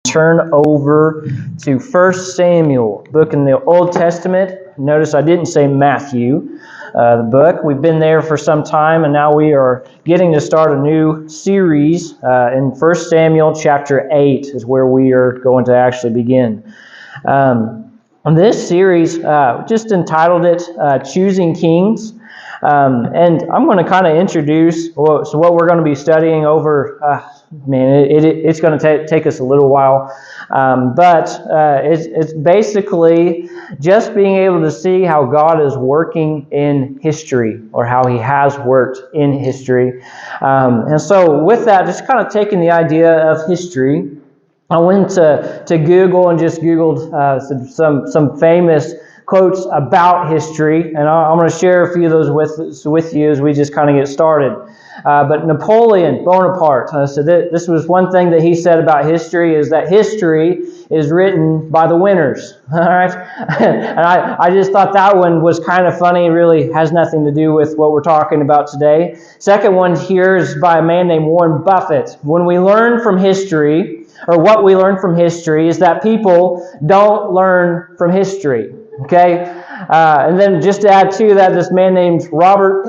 turn over to 1 Samuel, book in the Old Testament. Notice I didn't say Matthew, the book. We've been there for some time, and now we are getting to start a new series in 1 Samuel chapter 8 is where we are going to actually begin. On this series, just entitled it Choosing Kings. And I'm going to kind of introduce what we're going to be studying over. It's going to take us a little while, but it's basically just being able to see how God is working in history, or how He has worked in history. And so, with that, just kind of taking the idea of history, I went to Google and just Googled some famous quotes about history, and I'm going to share a few of those with you as we just kind of get started. But Napoleon Bonaparte, so this was one thing that he said about history, is that history is written by the winners. All right, and I just thought that one was kind of funny. It really has nothing to do with what we're talking about today. Second one here is by a man named Warren Buffett. When we learn from history, or what we learn from history, is that people don't learn from history. Okay, and then just to add to that, this man named Robert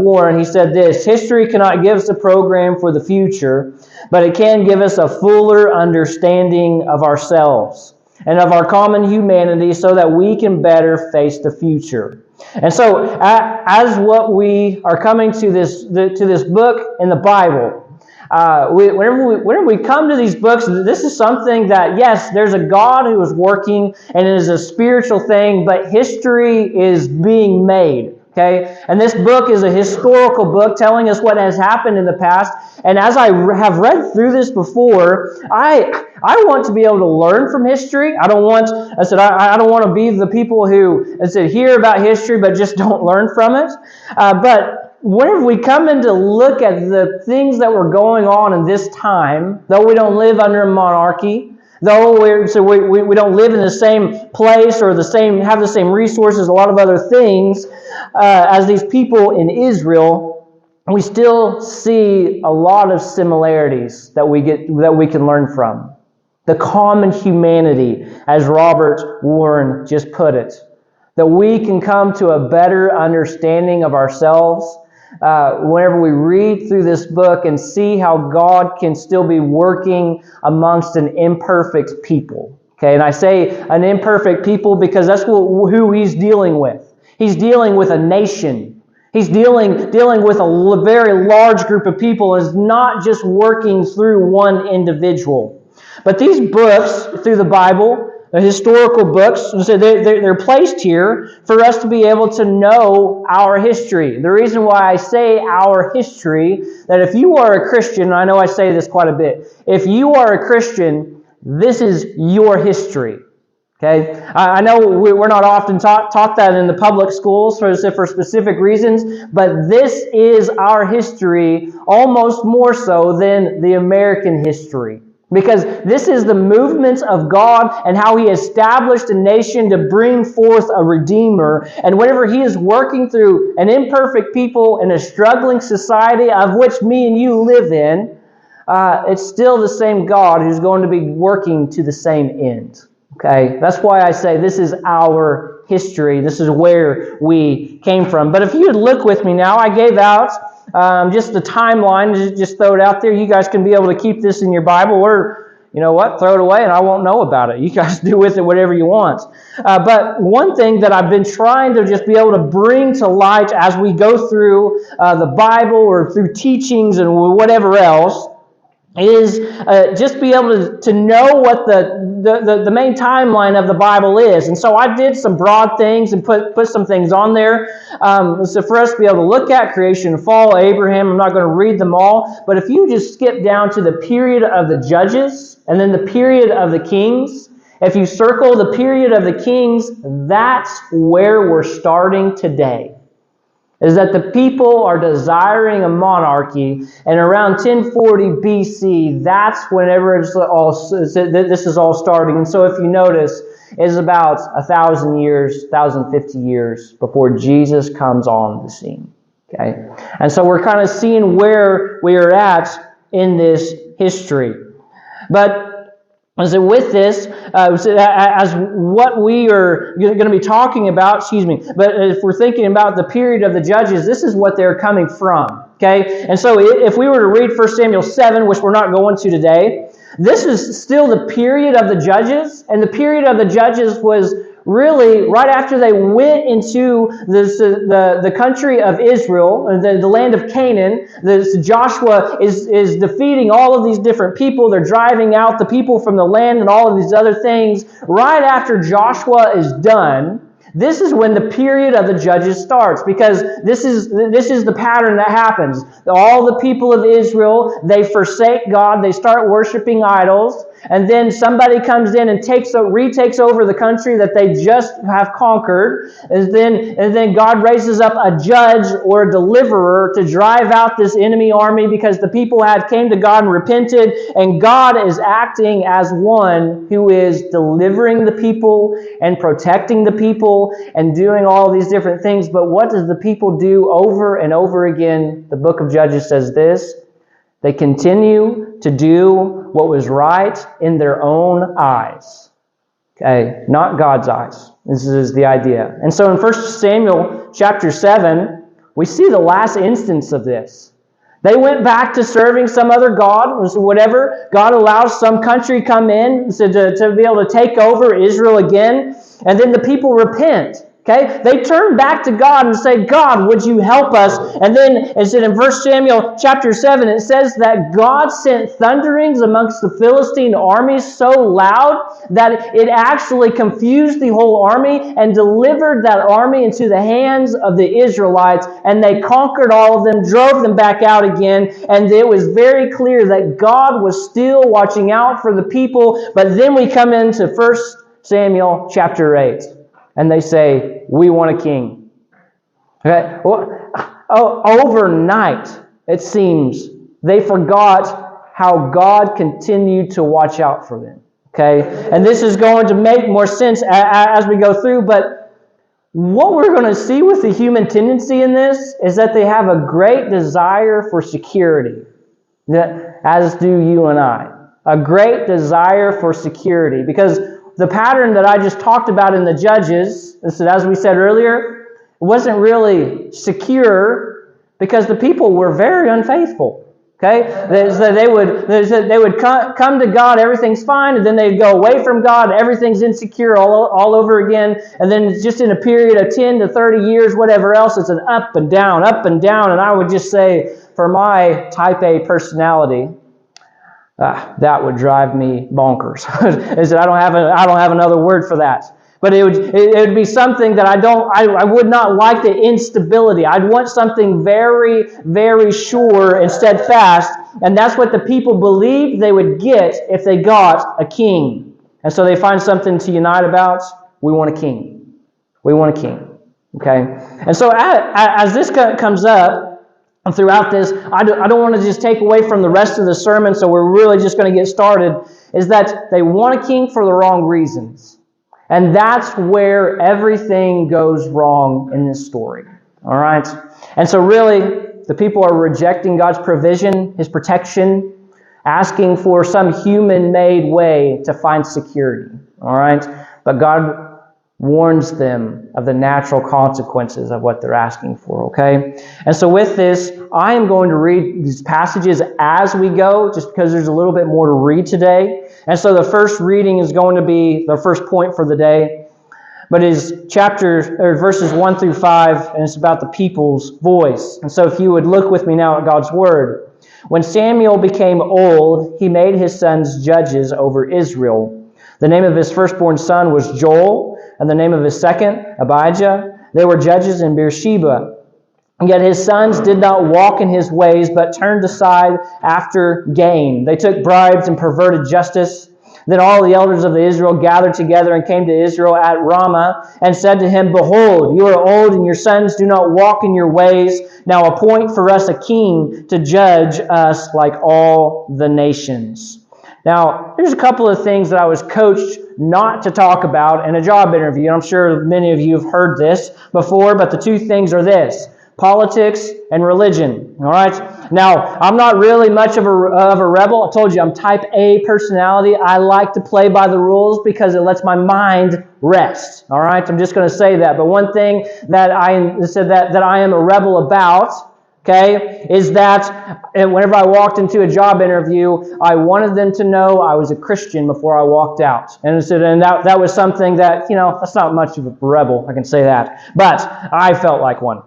Warren, he said this: history cannot give us a program for the future, but it can give us a fuller understanding of ourselves and of our common humanity so that we can better face the future. And so, as what we are coming to this book in the Bible, whenever we come to these books, this is something that, yes, there's a God who is working, and it is a spiritual thing, but history is being made. Okay? And this book is a historical book telling us what has happened in the past. And as I have read through this before, I want to be able to learn from history. I don't want to be the people who hear about history but just don't learn from it. But whenever we come in to look at the things that were going on in this time, though we don't live under a monarchy, though we don't live in the same place or have the same resources, a lot of other things, as these people in Israel, we still see a lot of similarities that we can learn from. The common humanity, as Robert Warren just put it, that we can come to a better understanding of ourselves whenever we read through this book and see how God can still be working amongst an imperfect people. Okay, and I say an imperfect people because that's who He's dealing with. He's dealing with a nation. He's dealing with a very large group of people. Is not just working through one individual. But these books through the Bible, the historical books, so they're placed here for us to be able to know our history. The reason why I say our history, that if you are a Christian, and I know I say this quite a bit, if you are a Christian, this is your history. Okay, I know we're not often taught that in the public schools for specific reasons, but this is our history, almost more so than the American history. Because this is the movements of God and how He established a nation to bring forth a Redeemer. And whenever He is working through an imperfect people in a struggling society, of which me and you live in, it's still the same God who's going to be working to the same end. Okay, that's why I say this is our history. This is where we came from. But if you would look with me now, I gave out just the timeline, just throw it out there. You guys can be able to keep this in your Bible, or, you know what, throw it away and I won't know about it. You guys do with it whatever you want. But one thing that I've been trying to just be able to bring to light as we go through the Bible or through teachings and whatever else, is just be able to know what the main timeline of the Bible is. And so I did some broad things and put some things on there. So for us to be able to look at creation and fall, Abraham, I'm not going to read them all, but if you just skip down to the period of the judges and then the period of the kings, if you circle the period of the kings, that's where we're starting today. Is that the people are desiring a monarchy, and around 1040 BC, that's whenever this is all starting. And so if you notice, it's about 1,050 years before Jesus comes on the scene. Okay, and so we're kind of seeing where we are at in this history. But And so with this, as what we are going to be talking about, but if we're thinking about the period of the judges, this is what they're coming from. Okay? And so if we were to read 1 Samuel 7, which we're not going to today, this is still the period of the judges, and the period of the judges was really right after they went into the country of Israel, the land of Canaan. Joshua is defeating all of these different people. They're driving out the people from the land and all of these other things. Right after Joshua is done, this is when the period of the judges starts, because this is the pattern that happens. All the people of Israel, they forsake God, they start worshiping idols, and then somebody comes in and retakes over the country that they just have conquered, and then God raises up a judge or a deliverer to drive out this enemy army, because the people came to God and repented, and God is acting as one who is delivering the people and protecting the people and doing all these different things. But what does the people do over and over again? The book of Judges says this: they continue to do what was right in their own eyes. Okay, not God's eyes. This is the idea. And so in 1 Samuel chapter 7, we see the last instance of this. They went back to serving some other god, whatever. God allows some country come in to be able to take over Israel again. And then the people repent. Okay? They turn back to God and say, God, would you help us? And then it said in 1 Samuel chapter 7, it says that God sent thunderings amongst the Philistine armies so loud that it actually confused the whole army and delivered that army into the hands of the Israelites. And they conquered all of them, drove them back out again. And it was very clear that God was still watching out for the people. But then we come into 1 Samuel chapter 8. And they say, we want a king. Okay? Well, overnight, it seems, they forgot how God continued to watch out for them. Okay? And this is going to make more sense as we go through, but what we're going to see with the human tendency in this is that they have a great desire for security, as do you and I. A great desire for security, because the pattern that I just talked about in the Judges, as we said earlier, wasn't really secure because the people were very unfaithful. Okay, they would come to God, everything's fine, and then they'd go away from God, everything's insecure all over again, and then just in a period of 10 to 30 years, whatever else, it's an up and down, and I would just say, for my type A personality, that would drive me bonkers. Is that I don't have another word for that. But it would be something that I would not like, the instability. I'd want something very, very sure and steadfast. And that's what the people believed they would get if they got a king. And so they find something to unite about. We want a king. We want a king. Okay? And so as this comes up, and throughout this, I don't want to just take away from the rest of the sermon, so we're really just going to get started, is that they want a king for the wrong reasons. And that's where everything goes wrong in this story. All right? And so really, the people are rejecting God's provision, His protection, asking for some human-made way to find security. All right? But God warns them of the natural consequences of what they're asking for, okay? And so with this, I am going to read these passages as we go, just because there's a little bit more to read today. And so the first reading is going to be the first point for the day, but it is verses 1 through 5, and it's about the people's voice. And so if you would look with me now at God's Word. When Samuel became old, he made his sons judges over Israel. The name of his firstborn son was Joel, and the name of his second, Abijah. They were judges in Beersheba. Yet his sons did not walk in his ways, but turned aside after gain. They took bribes and perverted justice. Then all the elders of Israel gathered together and came to Israel at Ramah and said to him, Behold, you are old, and your sons do not walk in your ways. Now appoint for us a king to judge us like all the nations. Now, here's a couple of things that I was coached not to talk about in a job interview. I'm sure many of you have heard this before, but the two things are this: politics and religion. All right? Now, I'm not really much of a rebel. I told you I'm type A personality. I like to play by the rules because it lets my mind rest. All right, I'm just going to say that. But one thing that I am a rebel about, okay, is that whenever I walked into a job interview, I wanted them to know I was a Christian before I walked out. And that was something that, that's not much of a rebel, I can say that. But I felt like one.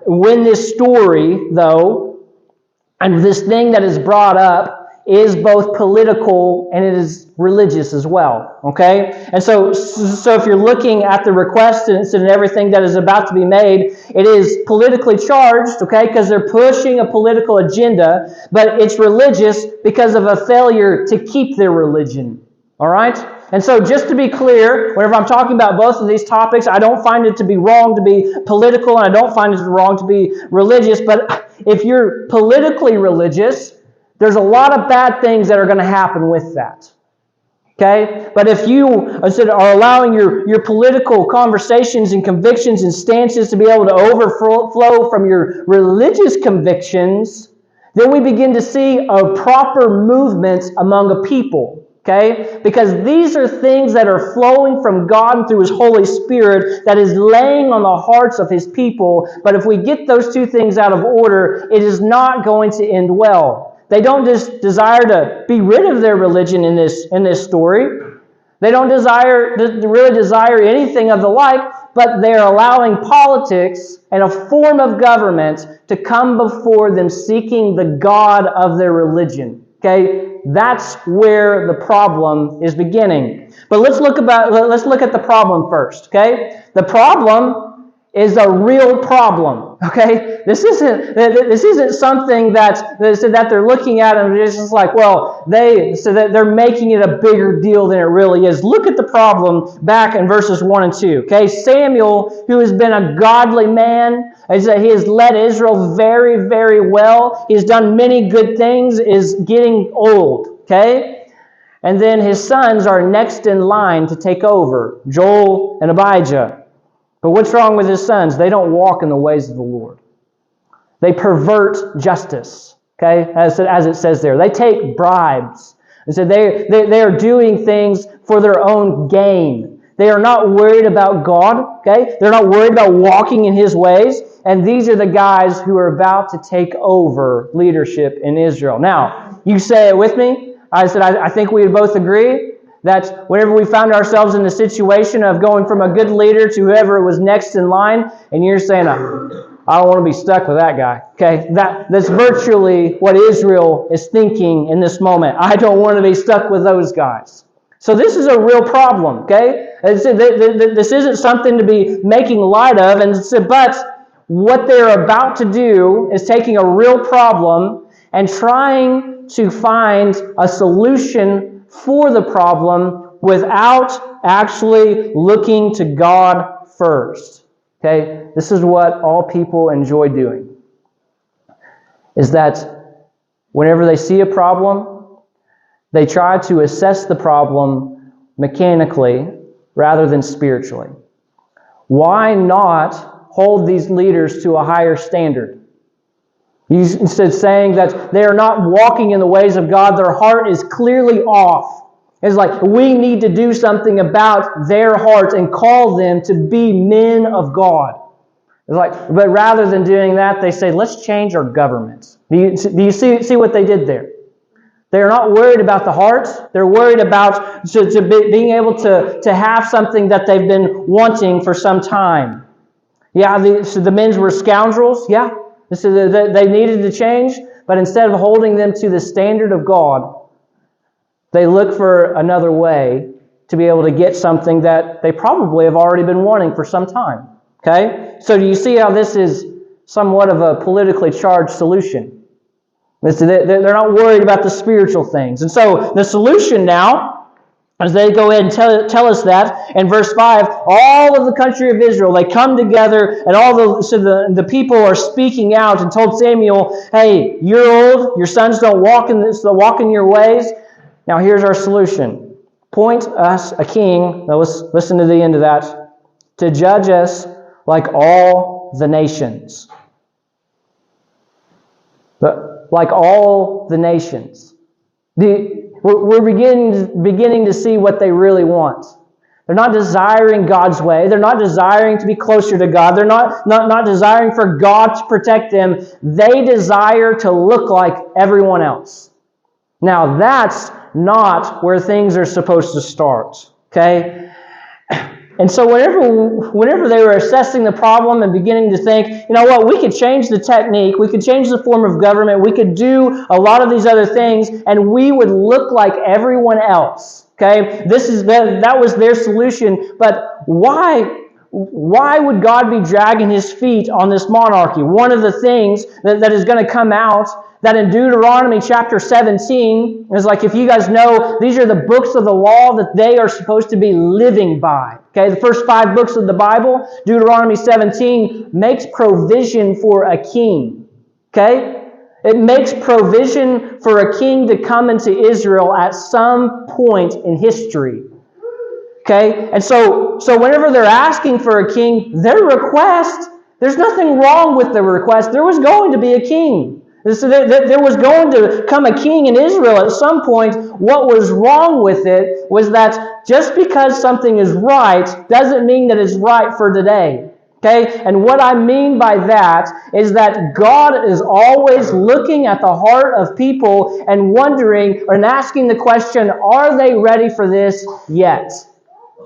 When this story, though, and this thing that is brought up is both political and it is religious as well, okay? And so if you're looking at the request and everything that is about to be made, it is politically charged, okay, because they're pushing a political agenda, but it's religious because of a failure to keep their religion, all right? And so just to be clear, whenever I'm talking about both of these topics, I don't find it to be wrong to be political and I don't find it wrong to be religious. But if you're politically religious, there's a lot of bad things that are going to happen with that. Okay? But if you are allowing your political conversations and convictions and stances to be able to overflow from your religious convictions, then we begin to see a proper movement among a people. Okay? Because these are things that are flowing from God and through His Holy Spirit that is laying on the hearts of His people. But if we get those two things out of order, it is not going to end well. They don't just desire to be rid of their religion in this story. They don't really desire anything of the like, but they're allowing politics and a form of government to come before them seeking the God of their religion. Okay? That's where the problem is beginning. But let's look at the problem first, okay? The problem is a real problem, okay? This isn't something that they're looking at and it's just like, well, they're making it a bigger deal than it really is. Look at the problem back in verses 1 and 2, okay? Samuel, who has been a godly man, he has led Israel very, very well. He's done many good things, is getting old, okay? And then his sons are next in line to take over, Joel and Abijah. But what's wrong with his sons? They don't walk in the ways of the Lord. They pervert justice, okay? As it says there. They take bribes. And so they are doing things for their own gain. They are not worried about God, okay? They're not worried about walking in His ways. And these are the guys who are about to take over leadership in Israel. Now, you say it with me. I think we would both agree that whenever we found ourselves in the situation of going from a good leader to whoever was next in line, and you're saying, I don't want to be stuck with that guy. Okay, that's virtually what Israel is thinking in this moment. I don't want to be stuck with those guys. So this is a real problem, okay? This isn't something to be making light of, but what they're about to do is taking a real problem and trying to find a solution for the problem without actually looking to God first. Okay? This is what all people enjoy doing. Is that whenever they see a problem, they try to assess the problem mechanically rather than spiritually. Why not hold these leaders to a higher standard? Instead of saying that they are not walking in the ways of God, their heart is clearly off. It's like we need to do something about their hearts and call them to be men of God. It's like, but rather than doing that, they say, let's change our governments. Do you see what they did there? They're not worried about the hearts. They're worried about being able to have something that they've been wanting for some time. Yeah, the men were scoundrels. Yeah, so they needed to change. But instead of holding them to the standard of God, they look for another way to be able to get something that they probably have already been wanting for some time. Okay? So do you see how this is somewhat of a politically charged solution? They're not worried about the spiritual things. And so the solution now, as they go ahead and tell us that, in verse 5, all of the country of Israel, they come together, and the people are speaking out and told Samuel, hey, you're old, your sons don't walk in your ways. Now here's our solution. Appoint us a king, now let's listen to the end of that, to judge us like all the nations. But like all the nations, we're beginning to see what they really want. They're not desiring God's way. They're not desiring to be closer to God. They're not desiring for God to protect them. They desire to look like everyone else. Now, that's not where things are supposed to start. Okay? And so whenever they were assessing the problem and beginning to think, you know what, we could change the technique, we could change the form of government, we could do a lot of these other things, and we would look like everyone else. Okay? That was their solution. But why would God be dragging His feet on this monarchy? One of the things that is going to come out, that in Deuteronomy chapter 17, is like, if you guys know, these are the books of the law that they are supposed to be living by. Okay, the first 5 books of the Bible, Deuteronomy 17, makes provision for a king. Okay? It makes provision for a king to come into Israel at some point in history. Okay? And so whenever they're asking for a king, their request, there's nothing wrong with the request. There was going to be a king. So there was going to come a king in Israel at some point. What was wrong with it was that just because something is right doesn't mean that it's right for today. Okay? And what I mean by that is that God is always looking at the heart of people and wondering and asking the question, are they ready for this yet?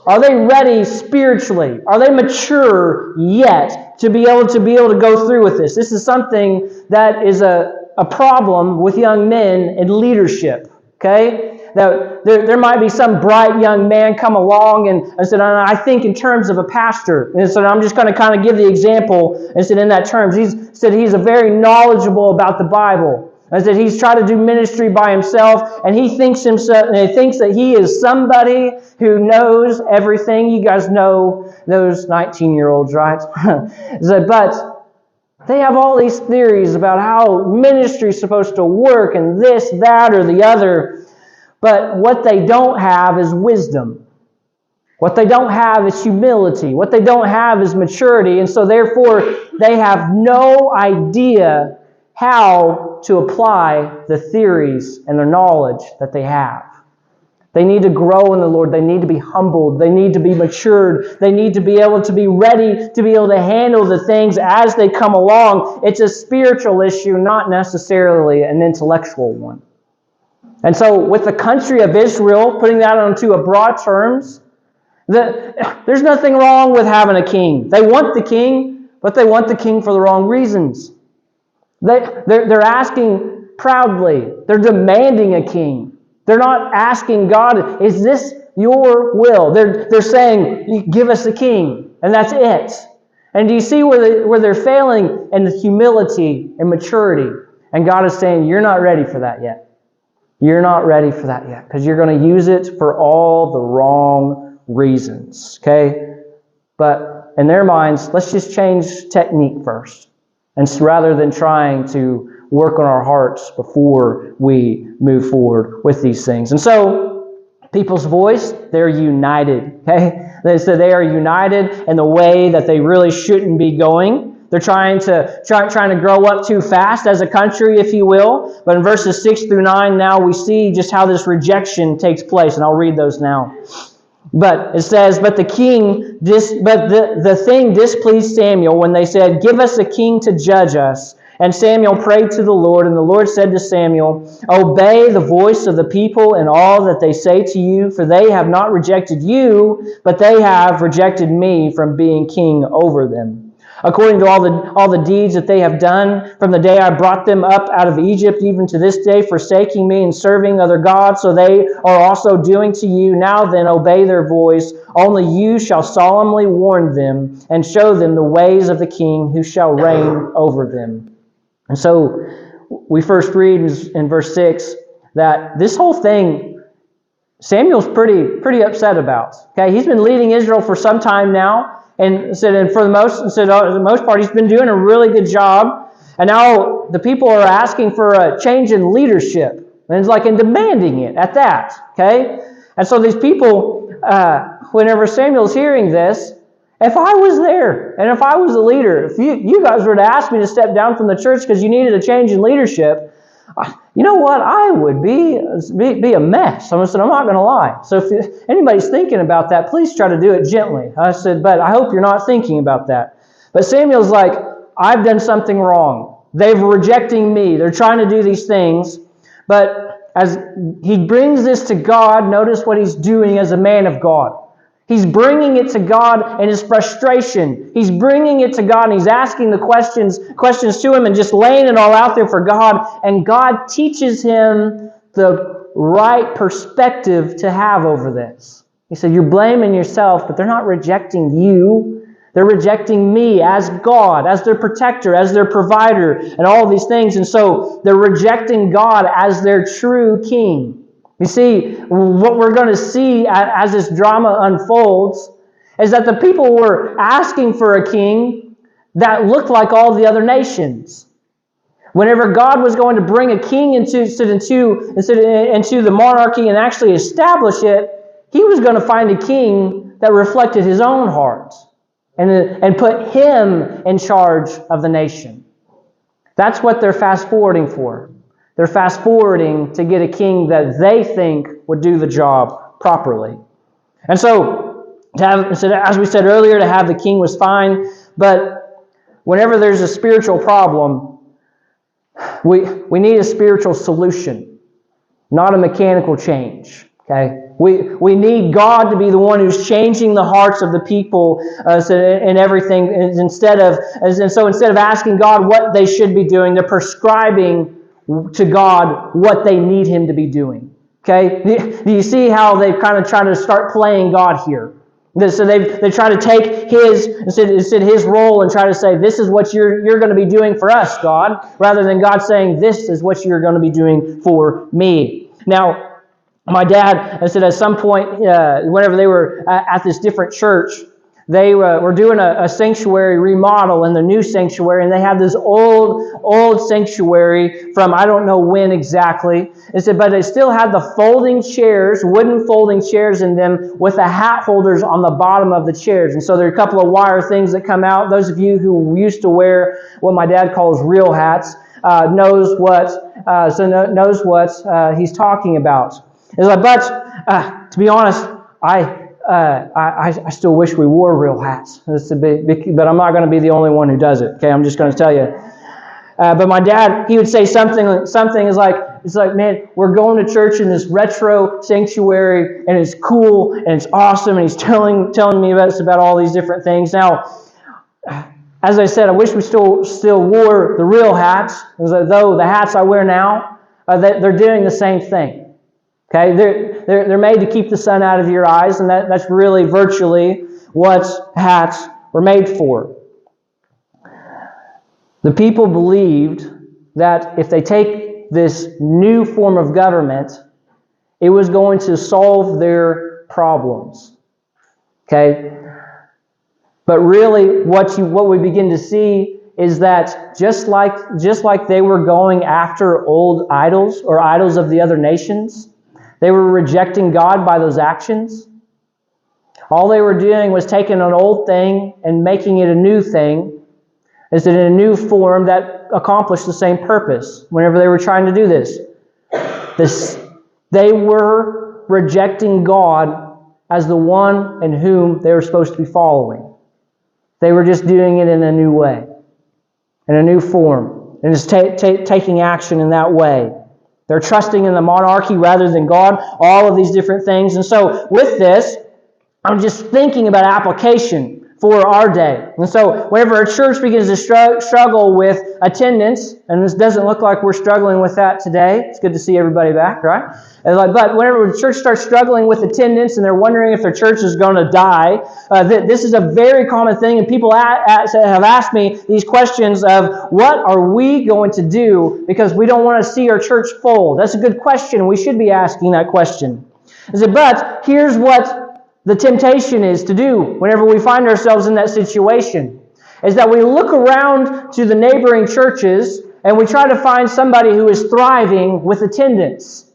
Are they ready spiritually? Are they mature yet to be able to go through with this? This is something that is a problem with young men in leadership. Okay? Now, there might be some bright young man come along and said, I think in terms of a pastor. And so I'm just going to kind of give the example and said in that terms. He said he's very knowledgeable about the Bible. I said he's tried to do ministry by himself, and he thinks that he is somebody who knows everything. You guys know those 19-year-olds, right? But they have all these theories about how ministry is supposed to work, and this, that, or the other. But what they don't have is wisdom. What they don't have is humility. What they don't have is maturity. And so therefore, they have no idea how to apply the theories and the knowledge that they have. They need to grow in the Lord. They need to be humbled. They need to be matured. They need to be able to be ready to be able to handle the things as they come along. It's a spiritual issue, not necessarily an intellectual one. And so with the country of Israel, putting that onto a broad terms, there's nothing wrong with having a king. They want the king, but they want the king for the wrong reasons. They're asking proudly. They're demanding a king. They're not asking God, is this your will? They're saying, give us a king, and that's it. And do you see where they're failing in the humility and maturity? And God is saying, you're not ready for that yet. You're not ready for that yet, because you're going to use it for all the wrong reasons. Okay? But in their minds, let's just change technique first. And rather than trying to work on our hearts before we move forward with these things. And so, people's voice, they're united. Okay? They are united in the way that they really shouldn't be going. They're trying to grow up too fast as a country, if you will. But in verses 6 through 9, now we see just how this rejection takes place. And I'll read those now. But it says, but the thing displeased Samuel when they said, give us a king to judge us. And Samuel prayed to the Lord, and the Lord said to Samuel, obey the voice of the people in all that they say to you, for they have not rejected you, but they have rejected me from being king over them. According to all the deeds that they have done from the day I brought them up out of Egypt, even to this day, forsaking me and serving other gods, so they are also doing to you. Now then, obey their voice. Only you shall solemnly warn them and show them the ways of the king who shall reign over them. And so we first read in verse 6 that this whole thing, Samuel's pretty upset about. Okay, he's been leading Israel for some time now. And for the most part, he's been doing a really good job. And now the people are asking for a change in leadership. And it's like, and demanding it at that. Okay? And so these people, whenever Samuel's hearing this, If I was there, and if I was a leader, if you guys were to ask me to step down from the church because you needed a change in leadership, you know what? I would be a mess. I'm not going to lie. So if anybody's thinking about that, please try to do it gently. I said, but I hope you're not thinking about that. But Samuel's like, I've done something wrong. They're rejecting me. They're trying to do these things. But as he brings this to God, notice what he's doing as a man of God. He's bringing it to God in his frustration. He's bringing it to God and he's asking the questions to him and just laying it all out there for God. And God teaches him the right perspective to have over this. He said, you're blaming yourself, but they're not rejecting you. They're rejecting me as God, as their protector, as their provider, and all these things. And so they're rejecting God as their true king. You see, what we're going to see as this drama unfolds is that the people were asking for a king that looked like all the other nations. Whenever God was going to bring a king into the monarchy and actually establish it, he was going to find a king that reflected his own heart and put him in charge of the nation. That's what they're fast-forwarding for. They're fast-forwarding to get a king that they think would do the job properly. And so, as we said earlier, to have the king was fine, but whenever there's a spiritual problem, we need a spiritual solution, not a mechanical change. Okay? We need God to be the one who's changing the hearts of the people and everything. Instead of asking God what they should be doing, they're prescribing to God what they need Him to be doing. Okay? Do you see how they kind of try to start playing God here? So they try to take his role and try to say, this is what you're going to be doing for us, God, rather than God saying, this is what you're going to be doing for me. Now, my dad said at some point, whenever they were at this different church, they were doing a sanctuary remodel in the new sanctuary, and they had this old sanctuary from I don't know when exactly. It said, but they still had the folding chairs, wooden folding chairs in them with the hat holders on the bottom of the chairs. And so there are a couple of wire things that come out. Those of you who used to wear what my dad calls real hats knows what he's talking about. It's like, but to be honest, I still wish we wore real hats. But I'm not going to be the only one who does it. Okay, I'm just going to tell you. But my dad, he would say something is like, it's like, man, we're going to church in this retro sanctuary, and it's cool and it's awesome, and he's telling me about all these different things. Now, as I said, I wish we still wore the real hats, as though the hats I wear now, they're doing the same thing. Okay, they're made to keep the sun out of your eyes, and that's really virtually what hats were made for. The people believed that if they take this new form of government, it was going to solve their problems. Okay, but really, what we begin to see is that just like they were going after old idols or idols of the other nations, they were rejecting God by those actions. All they were doing was taking an old thing and making it a new thing. Is it in a new form that accomplished the same purpose whenever they were trying to do this? They were rejecting God as the one in whom they were supposed to be following. They were just doing it in a new way, in a new form, and just taking action in that way. They're trusting in the monarchy rather than God, all of these different things. And so with this, I'm just thinking about application for our day. And so whenever a church begins to struggle with attendance, and this doesn't look like we're struggling with that today. It's good to see everybody back, right? But whenever the church starts struggling with attendance and they're wondering if their church is going to die, this is a very common thing. And people have asked me these questions of, what are we going to do because we don't want to see our church fold? That's a good question. We should be asking that question. I said, but here's what the temptation is to do whenever we find ourselves in that situation, is that we look around to the neighboring churches and we try to find somebody who is thriving with attendance.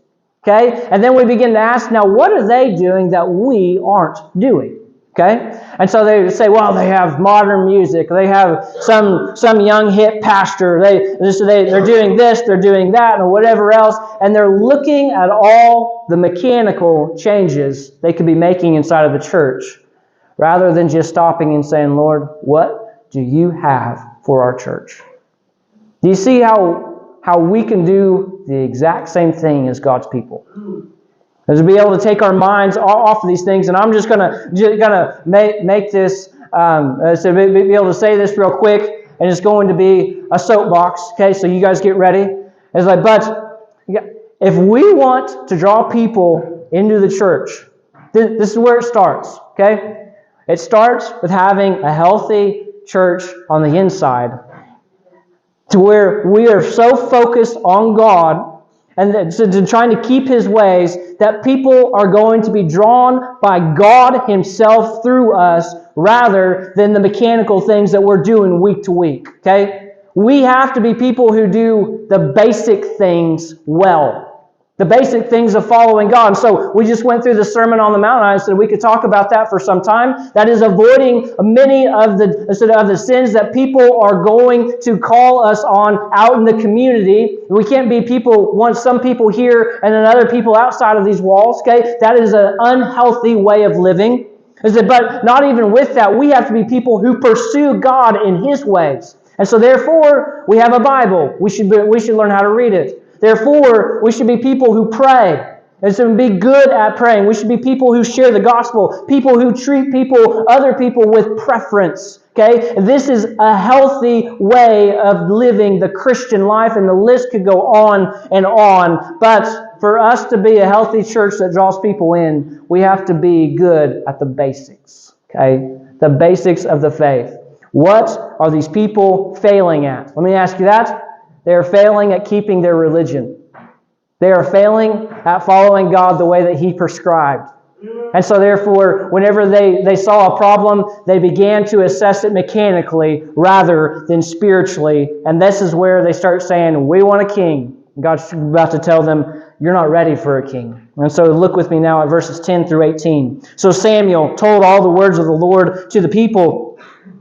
Okay? And then we begin to ask, now what are they doing that we aren't doing? Okay? And so they say, well, they have modern music. They have some young hip pastor. They're doing this, they're doing that, and whatever else. And they're looking at all the mechanical changes they could be making inside of the church, rather than just stopping and saying, Lord, what do you have for our church? Do you see how we can do the exact same thing as God's people? Is to be able to take our minds off of these things. And I'm just gonna make this, so be able to say this real quick, and it's going to be a soapbox. Okay, so you guys get ready. It's like, but if we want to draw people into the church, this is where it starts. Okay, it starts with having a healthy church on the inside, to where we are so focused on God and to trying to keep His ways that people are going to be drawn by God Himself through us, rather than the mechanical things that we're doing week to week. Okay? We have to be people who do the basic things well. The basic things of following God. And so we just went through the Sermon on the Mount, and I said we could talk about that for some time. That is avoiding many of the sins that people are going to call us on out in the community. We can't be some people here and then other people outside of these walls. Okay, that is an unhealthy way of living. But not even with that, we have to be people who pursue God in His ways. And so therefore, we have a Bible. We should learn how to read it. Therefore, we should be people who pray. And so be good at praying. We should be people who share the gospel, people who treat other people with preference. Okay? This is a healthy way of living the Christian life, and the list could go on and on. But for us to be a healthy church that draws people in, we have to be good at the basics. Okay? The basics of the faith. What are these people failing at? Let me ask you that. They are failing at keeping their religion. They are failing at following God the way that He prescribed. And so therefore, whenever they saw a problem, they began to assess it mechanically rather than spiritually. And this is where they start saying, we want a king. God's about to tell them, you're not ready for a king. And so look with me now at verses 10 through 18. So Samuel told all the words of the Lord to the people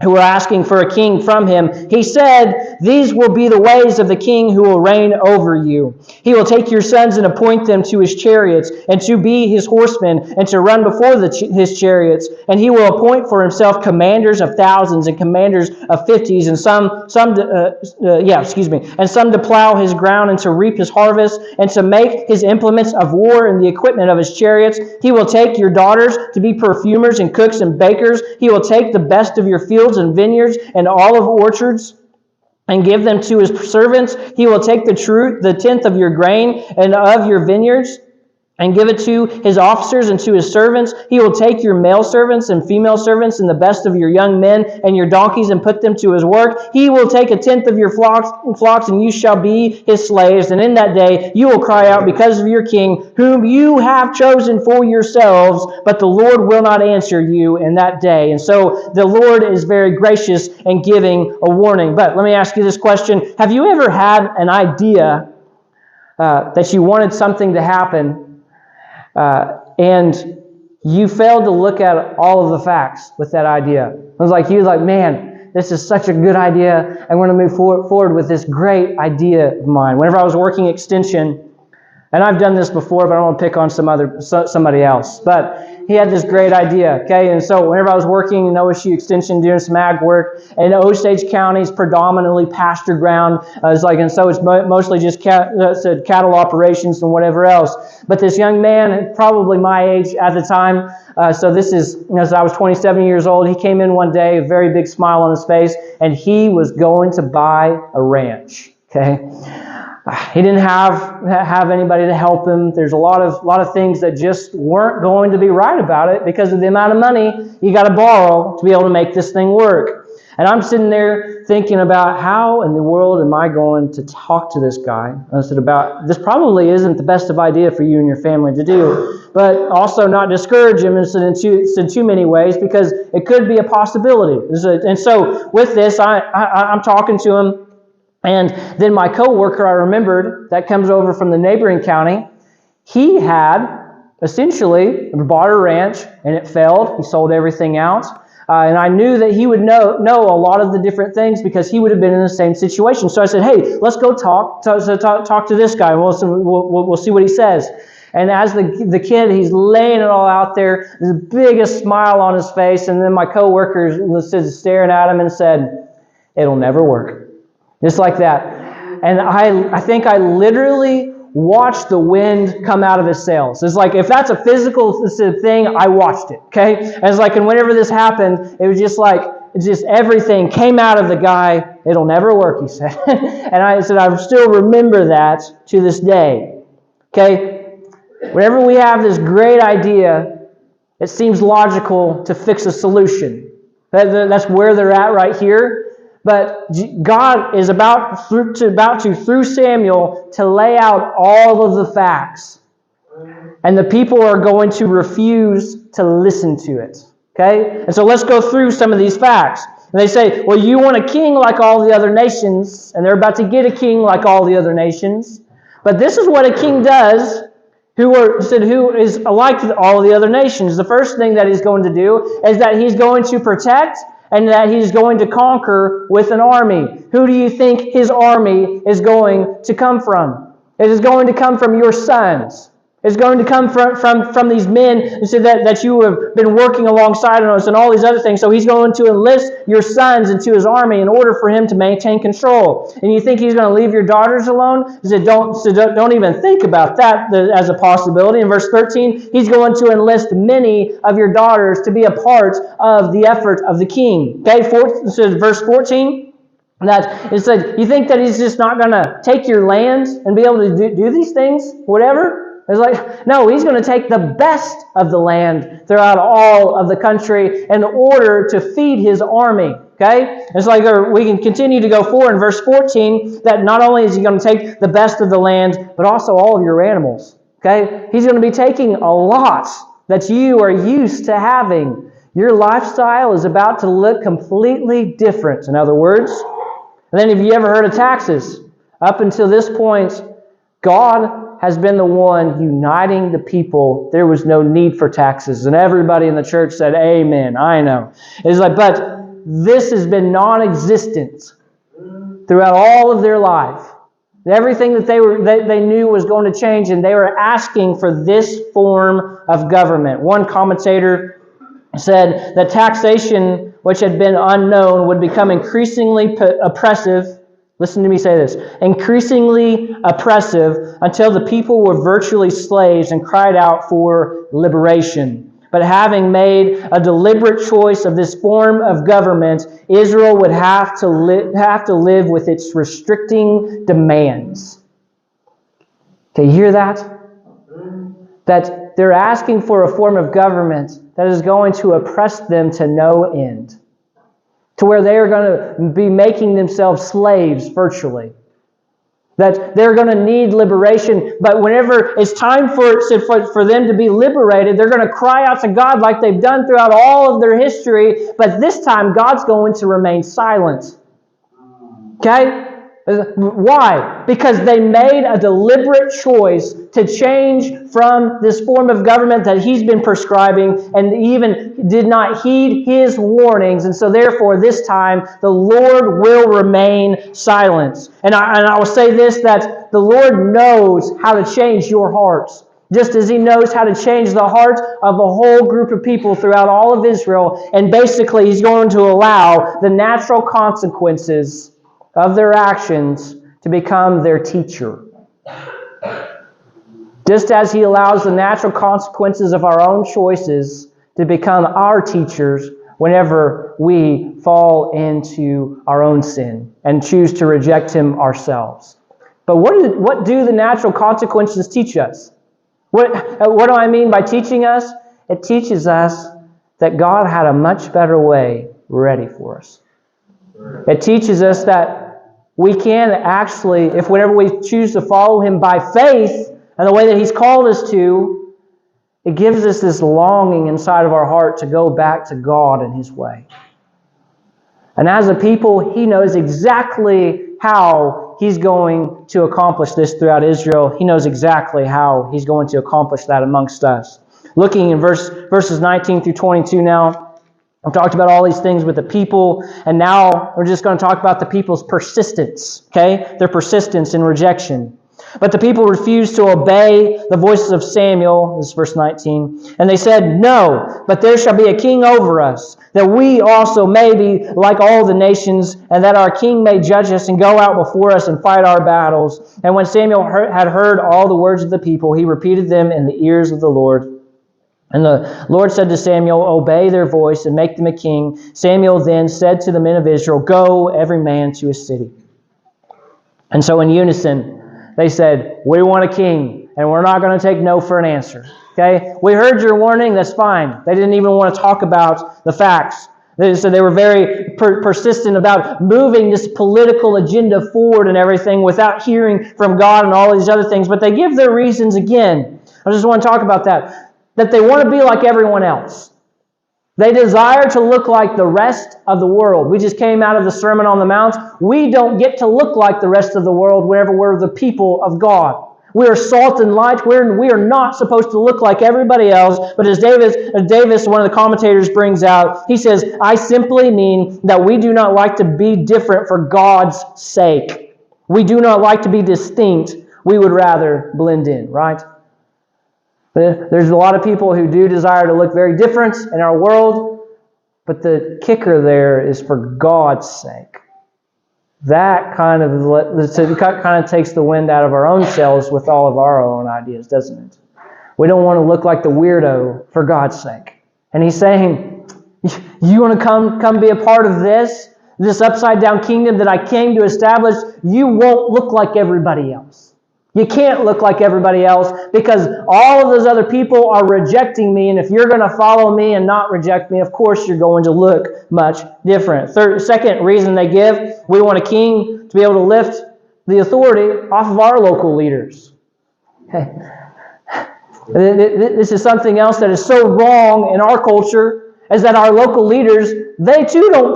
who were asking for a king from him. He said, these will be the ways of the king who will reign over you. He will take your sons and appoint them to his chariots, and to be his horsemen, and to run before his chariots. And he will appoint for himself commanders of thousands and commanders of 50s, and some to plow his ground and to reap his harvest, and to make his implements of war and the equipment of his chariots. He will take your daughters to be perfumers and cooks and bakers. He will take the best of your fields and vineyards and olive orchards and give them to his servants. He will take the tenth of your grain and of your vineyards and give it to his officers and to his servants. He will take your male servants and female servants and the best of your young men and your donkeys and put them to his work. He will take a tenth of your flocks, and you shall be his slaves. And in that day you will cry out because of your king, whom you have chosen for yourselves, but the Lord will not answer you in that day. And so the Lord is very gracious in giving a warning. But let me ask you this question. Have you ever had an idea that you wanted something to happen, and you failed to look at all of the facts with that idea? It was like, man, this is such a good idea. I want to move forward with this great idea of mine. Whenever I was working extension, and I've done this before, but I don't want to pick on somebody else. But he had this great idea, okay? And so whenever I was working in OSU Extension doing some ag work, and Osage County is predominantly pasture ground, and so it's mostly just cattle operations and whatever else. But this young man, probably my age at the time, so this is, as I was 27 years old, he came in one day, a very big smile on his face, and he was going to buy a ranch, okay? He didn't have anybody to help him. There's a lot of things that just weren't going to be right about it because of the amount of money you got to borrow to be able to make this thing work. And I'm sitting there thinking about, how in the world am I going to talk to this guy? I said, this probably isn't the best of idea for you and your family to do, but also not discourage him in too many ways, because it could be a possibility. And so with this, I'm talking to him. And then my coworker, I remembered, that comes over from the neighboring county, he had essentially bought a ranch and it failed. He sold everything out. And I knew that he would know a lot of the different things because he would have been in the same situation. So I said, hey, let's go talk to this guy. And we'll see what he says. And as the kid, he's laying it all out there, the biggest smile on his face. And then my coworker was staring at him and said, it'll never work. Just like that. And I think I literally watched the wind come out of his sails. It's like, if that's a physical thing, I watched it, okay? And it's like, and whenever this happened, it was just like, everything came out of the guy. It'll never work, he said. And I said, I still remember that to this day, okay? Whenever we have this great idea, it seems logical to fix a solution. That's where they're at right here. But God is about to, through Samuel, to lay out all of the facts. And the people are going to refuse to listen to it. Okay? And so let's go through some of these facts. And they say, well, you want a king like all the other nations. And they're about to get a king like all the other nations. But this is what a king does who is like all the other nations. The first thing that he's going to do is that he's going to protect and that he's going to conquer with an army. Who do you think his army is going to come from? It is going to come from your sons. It's going to come from these men that you have been working alongside us and all these other things. So he's going to enlist your sons into his army in order for him to maintain control. And you think he's going to leave your daughters alone? Don't even think about that as a possibility. In verse 13, he's going to enlist many of your daughters to be a part of the effort of the king. Okay, verse 14. That it said, you think that he's just not going to take your lands and be able to do these things, whatever? It's like, no, he's going to take the best of the land throughout all of the country in order to feed his army. Okay? It's like we can continue to go forward in verse 14 that not only is he going to take the best of the land, but also all of your animals. Okay? He's going to be taking a lot that you are used to having. Your lifestyle is about to look completely different. In other words, and then have you ever heard of taxes? Up until this point, God has been the one uniting the people. There was no need for taxes. And everybody in the church said, amen, I know. It's like, but this has been non-existent throughout all of their life. Everything that they knew was going to change, and they were asking for this form of government. One commentator said that taxation, which had been unknown, would become increasingly oppressive. Listen to me say this. Increasingly oppressive until the people were virtually slaves and cried out for liberation. But having made a deliberate choice of this form of government, Israel would have to live with its restricting demands. Can you hear that? That they're asking for a form of government that is going to oppress them to no end, to where they are going to be making themselves slaves virtually. That they're going to need liberation, but whenever it's time for them to be liberated, they're going to cry out to God like they've done throughout all of their history, but this time God's going to remain silent. Okay? Why? Because they made a deliberate choice to change from this form of government that he's been prescribing and even did not heed his warnings. And so therefore, this time, the Lord will remain silent. And I will say this, that the Lord knows how to change your hearts. Just as he knows how to change the heart of a whole group of people throughout all of Israel. And basically, he's going to allow the natural consequences of their actions to become their teacher. Just as he allows the natural consequences of our own choices to become our teachers whenever we fall into our own sin and choose to reject him ourselves. But what do the natural consequences teach us? What do I mean by teaching us? It teaches us that God had a much better way ready for us. It teaches us that we can actually, if whenever we choose to follow him by faith and the way that he's called us to, it gives us this longing inside of our heart to go back to God and his way. And as a people, he knows exactly how He's going to accomplish this throughout Israel, He knows exactly how He's going to accomplish that amongst us. Looking in verses 19 through 22 now, I've talked about all these things with the people, and now we're just going to talk about the people's persistence, okay? Their persistence in rejection. But the people refused to obey the voices of Samuel, this is verse 19, and they said, "No, but there shall be a king over us, that we also may be like all the nations, and that our king may judge us and go out before us and fight our battles." And when Samuel had heard all the words of the people, he repeated them in the ears of the Lord. And the Lord said to Samuel, "Obey their voice and make them a king." Samuel then said to the men of Israel, "Go, every man to his city." And so in unison, they said, "We want a king, and we're not going to take no for an answer." Okay? "We heard your warning, that's fine." They didn't even want to talk about the facts. So they were very persistent about moving this political agenda forward and everything without hearing from God and all these other things. But they give their reasons again. I just want to talk about that. That they want to be like everyone else. They desire to look like the rest of the world. We just came out of the Sermon on the Mount. We don't get to look like the rest of the world whenever we're the people of God. We are salt and light. We are not supposed to look like everybody else. But as Davis, one of the commentators, brings out, he says, "I simply mean that we do not like to be different for God's sake. We do not like to be distinct. We would rather blend in," right? There's a lot of people who do desire to look very different in our world, but the kicker there is for God's sake. That kind of takes the wind out of our own sails with all of our own ideas, doesn't it? We don't want to look like the weirdo for God's sake. And He's saying, "You want to come be a part of this upside down kingdom that I came to establish? You won't look like everybody else. You can't look like everybody else because all of those other people are rejecting me, and if you're going to follow me and not reject me, of course you're going to look much different." Second reason they give, we want a king to be able to lift the authority off of our local leaders. This is something else that is so wrong in our culture, is that our local leaders, they too don't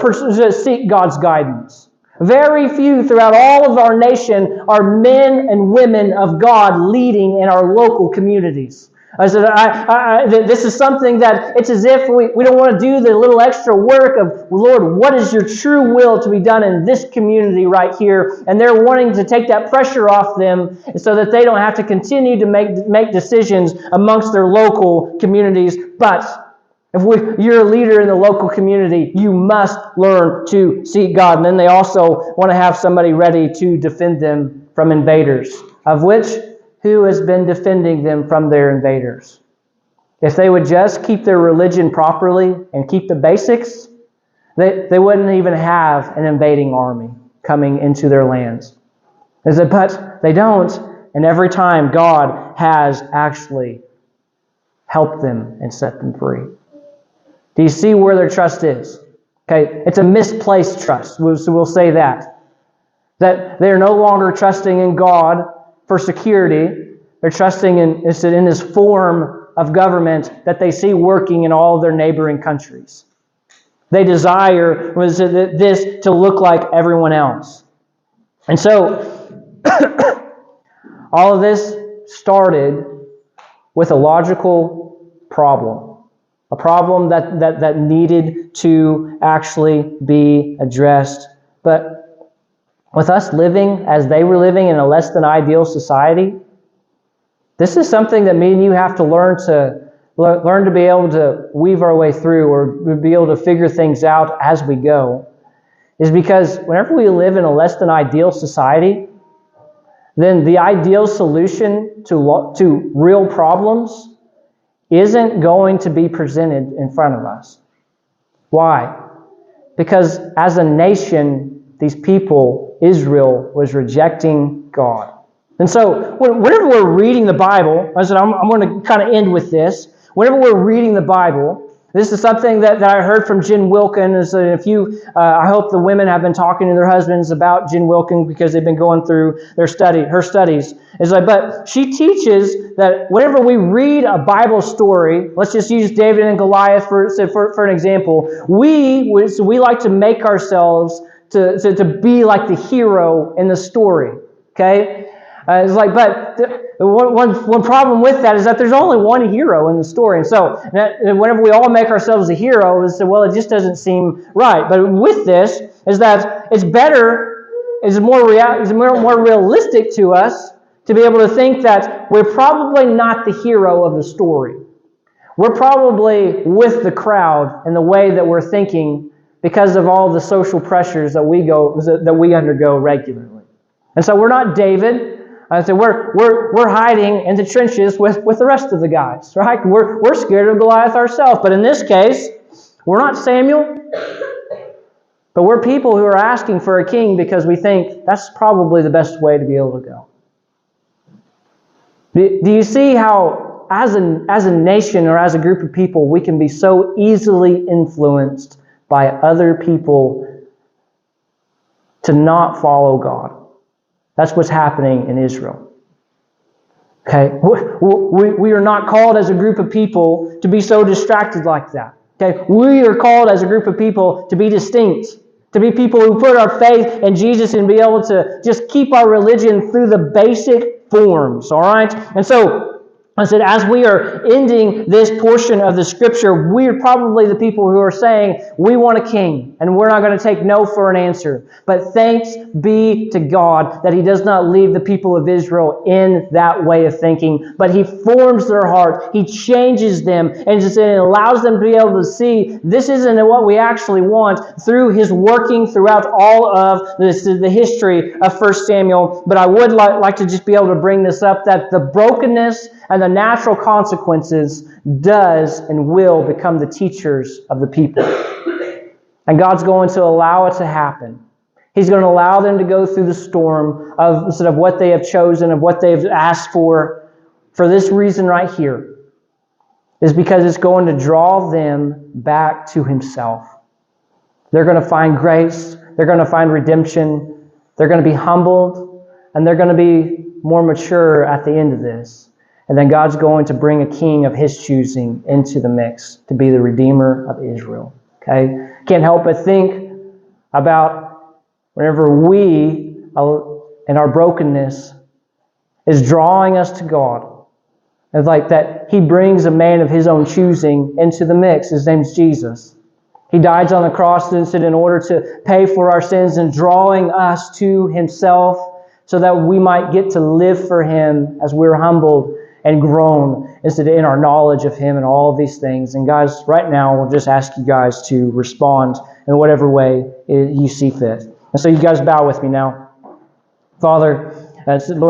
seek God's guidance. Very few throughout all of our nation are men and women of God leading in our local communities. This is something that it's as if we don't want to do the little extra work of, "Lord, what is your true will to be done in this community right here?" And they're wanting to take that pressure off them so that they don't have to continue to make decisions amongst their local communities. But if you're a leader in the local community, you must learn to seek God. And then they also want to have somebody ready to defend them from invaders, of which who has been defending them from their invaders? If they would just keep their religion properly and keep the basics, they wouldn't even have an invading army coming into their lands. But they don't, and every time God has actually helped them and set them free. Do you see where their trust is? Okay, it's a misplaced trust. So we'll say that they're no longer trusting in God for security. They're trusting in this form of government that they see working in all of their neighboring countries. They desire this to look like everyone else. And so, all of this started with a logical problem. A problem that needed to actually be addressed. But with us living as they were living in a less than ideal society, this is something that me and you have to learn to be able to weave our way through, or be able to figure things out as we go. Is because whenever we live in a less than ideal society, then the ideal solution to real problems isn't going to be presented in front of us. Why? Because as a nation, these people, Israel, was rejecting God. And so, whenever we're reading the Bible, I'm going to kind of end with this. Whenever we're reading the Bible, this is something that I heard from Jen Wilkin. I hope the women have been talking to their husbands about Jen Wilkin because they've been going through her studies. But she teaches that whenever we read a Bible story, let's just use David and Goliath for an example. We like to make ourselves to be like the hero in the story. Okay? It's like, but one problem with that is that there's only one hero in the story. And so whenever we all make ourselves a hero, it's, well, it just doesn't seem right. But with this is that it's better, it's more realistic to us to be able to think that we're probably not the hero of the story. We're probably with the crowd in the way that we're thinking because of all the social pressures that we undergo regularly. And so we're not David. So we're hiding in the trenches with the rest of the guys, right? We're scared of Goliath ourselves. But in this case, we're not Samuel, but we're people who are asking for a king because we think that's probably the best way to be able to go. Do you see how, as a nation or as a group of people, we can be so easily influenced by other people to not follow God? That's what's happening in Israel. Okay? We are not called as a group of people to be so distracted like that. Okay? We are called as a group of people to be distinct, to be people who put our faith in Jesus and be able to just keep our religion through the basic forms. All right? And so, I said, as we are ending this portion of the Scripture, we're probably the people who are saying, we want a king, and we're not going to take no for an answer. But thanks be to God that He does not leave the people of Israel in that way of thinking, but He forms their heart, He changes them, and it allows them to be able to see this isn't what we actually want through His working throughout all of the history of 1 Samuel. But I would like to just be able to bring this up, that the brokenness and the natural consequences does and will become the teachers of the people. And God's going to allow it to happen. He's going to allow them to go through the storm of sort of what they have chosen, of what they've asked for this reason right here, is because it's going to draw them back to Himself. They're going to find grace. They're going to find redemption. They're going to be humbled. And they're going to be more mature at the end of this. And then God's going to bring a king of His choosing into the mix to be the Redeemer of Israel. Okay? Can't help but think about whenever we, in our brokenness, is drawing us to God. It's like that He brings a man of His own choosing into the mix. His name's Jesus. He died on the cross in order to pay for our sins and drawing us to Himself so that we might get to live for Him as we're humbled and grown in our knowledge of Him and all of these things. And guys, right now, we'll just ask you guys to respond in whatever way you see fit. And so you guys bow with me now. Father, Lord,